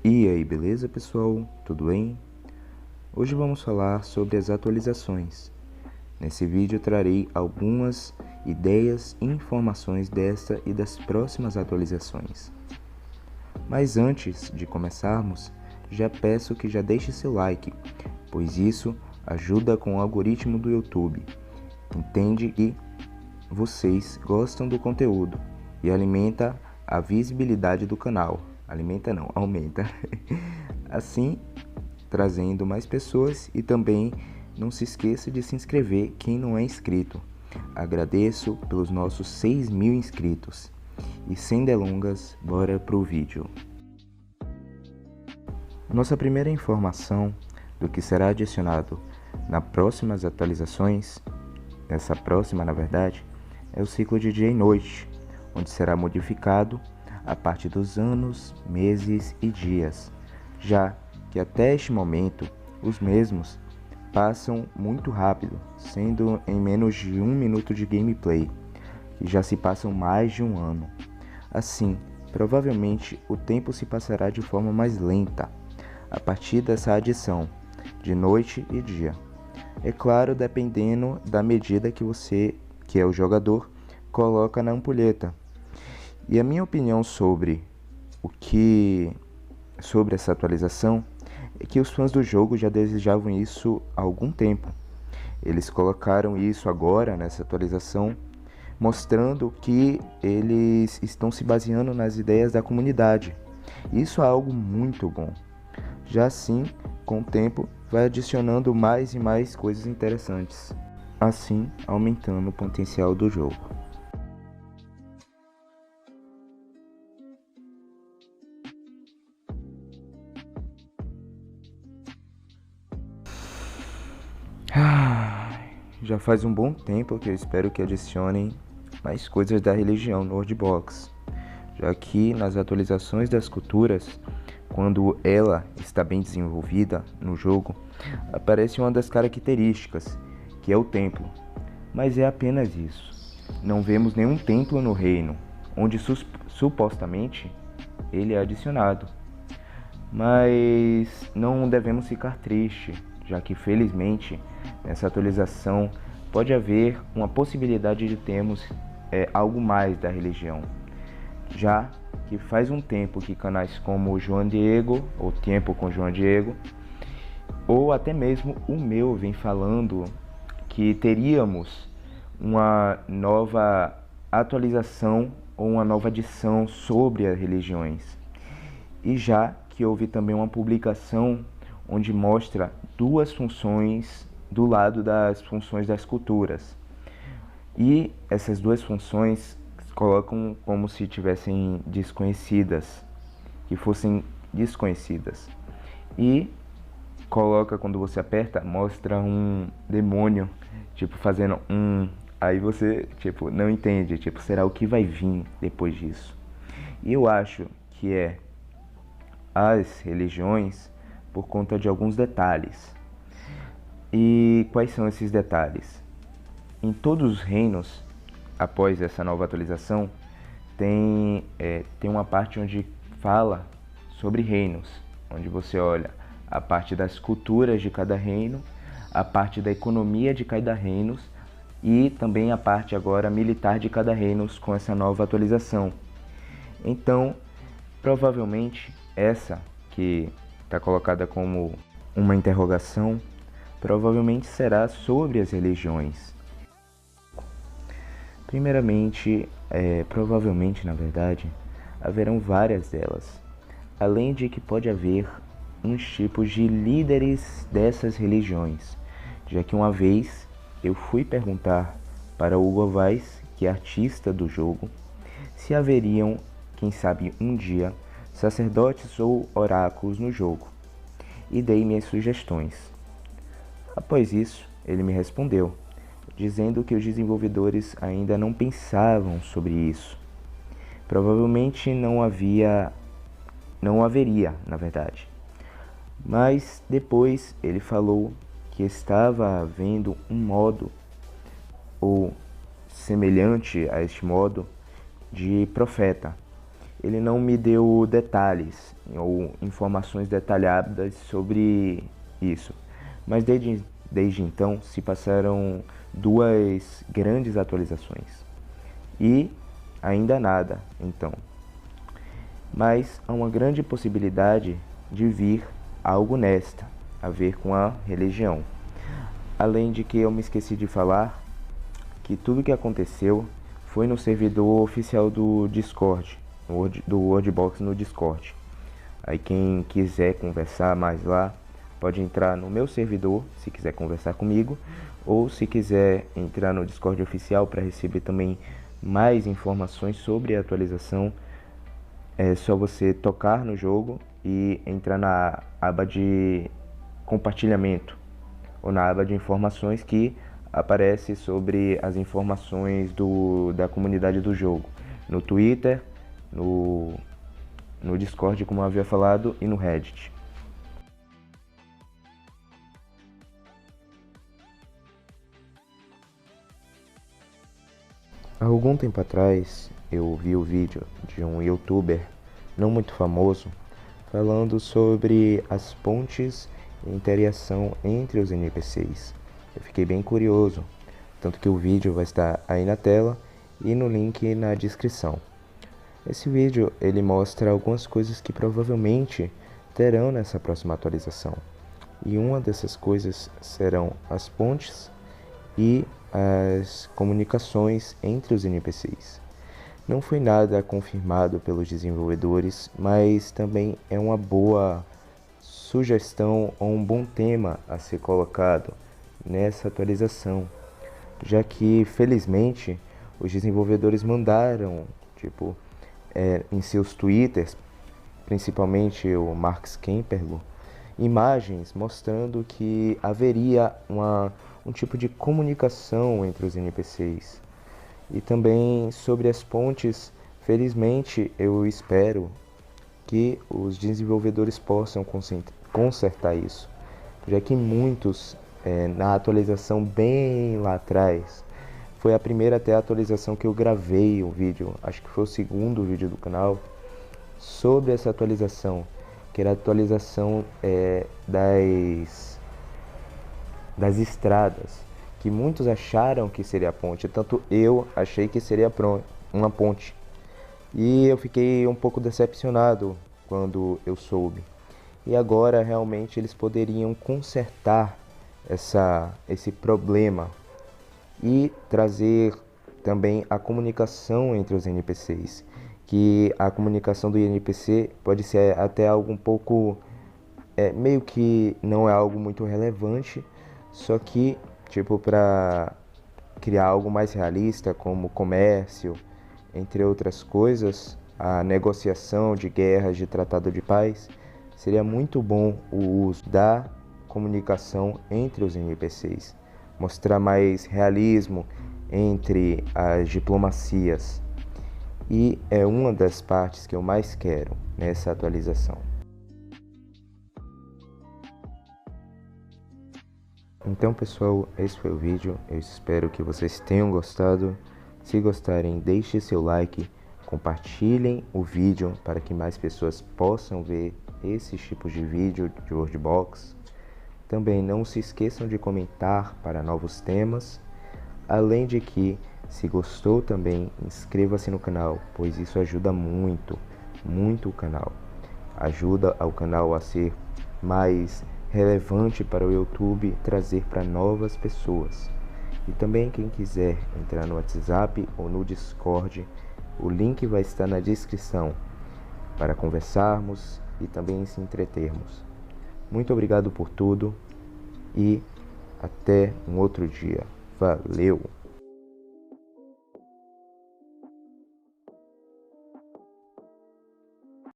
E aí, beleza, pessoal? Tudo bem? Hoje vamos falar sobre as atualizações. Nesse vídeo trarei algumas ideias e informações desta e das próximas atualizações. Mas antes de começarmos, já peço que já deixe seu like, pois isso ajuda com o algoritmo do YouTube. Entende que vocês gostam do conteúdo e alimenta a visibilidade do canal. Alimenta não, aumenta. Assim, trazendo mais pessoas e também não se esqueça de se inscrever quem não é inscrito. Agradeço pelos nossos 6.000 inscritos. E sem delongas, bora pro vídeo. Nossa primeira informação do que será adicionado nas próximas atualizações, essa próxima na verdade, é o ciclo de dia e noite, onde será modificado a parte dos anos, meses e dias, já que até este momento os mesmos passam muito rápido, sendo em menos de 1 minuto de gameplay, e já se passam mais de um ano. Assim, provavelmente o tempo se passará de forma mais lenta, a partir dessa adição de noite e dia. É claro, dependendo da medida que você, que é o jogador, coloca na ampulheta. E a minha opinião sobre essa atualização é que os fãs do jogo já desejavam isso há algum tempo. Eles colocaram isso agora nessa atualização, mostrando que eles estão se baseando nas ideias da comunidade. Isso é algo muito bom. Já assim, com o tempo, vai adicionando mais e mais coisas interessantes, assim aumentando o potencial do jogo. Já faz um bom tempo que eu espero que adicionem mais coisas da religião no Worldbox, já que nas atualizações das culturas, quando ela está bem desenvolvida no jogo, aparece uma das características, que é o templo, mas é apenas isso. Não vemos nenhum templo no reino, onde supostamente ele é adicionado. Mas não devemos ficar tristes, já que felizmente nessa atualização pode haver uma possibilidade de termos algo mais da religião, já que faz um tempo que canais como João Diego, ou Tempo com João Diego, ou até mesmo o meu vem falando que teríamos uma nova atualização ou uma nova adição sobre as religiões. E já que houve também uma publicação onde mostra duas funções do lado das funções das culturas. E essas duas funções colocam como se tivessem desconhecidas, que fossem desconhecidas. E coloca, quando você aperta, mostra um demônio, tipo, fazendo aí você, tipo, não entende, tipo, será o que vai vir depois disso? E eu acho que as religiões por conta de alguns detalhes. E quais são esses detalhes? Em todos os reinos, após essa nova atualização, tem uma parte onde fala sobre reinos, onde você olha a parte das culturas de cada reino, a parte da economia de cada reino e também a parte agora militar de cada reino com essa nova atualização. Então, provavelmente essa que está colocada como uma interrogação, provavelmente será sobre as religiões. Primeiramente, provavelmente na verdade, haverão várias delas, além de que pode haver uns tipos de líderes dessas religiões, já que uma vez eu fui perguntar para o Hugo Weiss, que é artista do jogo, se haveriam, quem sabe um dia, sacerdotes ou oráculos no jogo, e dei minhas sugestões. Após isso, ele me respondeu, dizendo que os desenvolvedores ainda não pensavam sobre isso. Provavelmente não haveria, na verdade. Mas depois ele falou que estava havendo um modo, ou semelhante a este modo, de profeta, ele não me deu detalhes ou informações detalhadas sobre isso. Mas desde então se passaram 2 grandes atualizações e ainda nada, então. Mas há uma grande possibilidade de vir algo nesta, a ver com a religião. Além de que eu me esqueci de falar que tudo que aconteceu foi no servidor oficial do Discord, do Wordbox no Discord. Aí quem quiser conversar mais lá, pode entrar no meu servidor, se quiser conversar comigo, ou se quiser entrar no Discord oficial para receber também mais informações sobre a atualização, é só você tocar no jogo e entrar na aba de compartilhamento ou na aba de informações que aparece sobre as informações da comunidade do jogo, no Twitter, no Discord, como eu havia falado, e no Reddit. Há algum tempo atrás eu vi o vídeo de um youtuber não muito famoso falando sobre as pontes e interação entre os NPCs. Eu fiquei bem curioso, tanto que o vídeo vai estar aí na tela e no link na descrição. Esse vídeo ele mostra algumas coisas que provavelmente terão nessa próxima atualização. E uma dessas coisas serão as pontes e as comunicações entre os NPCs. Não foi nada confirmado pelos desenvolvedores, mas também é uma boa sugestão ou um bom tema a ser colocado nessa atualização, já que felizmente os desenvolvedores mandaram, em seus twitters, principalmente o Mark Scamperlo, imagens mostrando que haveria um tipo de comunicação entre os NPCs. E também sobre as pontes, felizmente eu espero que os desenvolvedores possam consertar isso, já que muitos, na atualização bem lá atrás, foi a primeira até a atualização que eu gravei o vídeo, acho que foi o segundo vídeo do canal, sobre essa atualização, que era a atualização das estradas, que muitos acharam que seria a ponte, tanto eu achei que seria uma ponte. E eu fiquei um pouco decepcionado quando eu soube. E agora realmente eles poderiam consertar esse problema e trazer também a comunicação entre os NPCs. Que a comunicação do NPC pode ser até algo um pouco, meio que não é algo muito relevante, só que para criar algo mais realista, como comércio, entre outras coisas, a negociação de guerras, de tratado de paz, seria muito bom o uso da comunicação entre os NPCs, mostrar mais realismo entre as diplomacias, e é uma das partes que eu mais quero nessa atualização. Então pessoal, esse foi o vídeo, eu espero que vocês tenham gostado. Se gostarem, deixe seu like, compartilhem o vídeo para que mais pessoas possam ver esses tipos de vídeo de Wordbox. Também não se esqueçam de comentar para novos temas, além de que, se gostou também, inscreva-se no canal, pois isso ajuda muito, muito o canal. Ajuda ao canal a ser mais relevante para o YouTube, trazer para novas pessoas. E também quem quiser entrar no WhatsApp ou no Discord, o link vai estar na descrição para conversarmos e também se entretermos. Muito obrigado por tudo e até um outro dia. Valeu!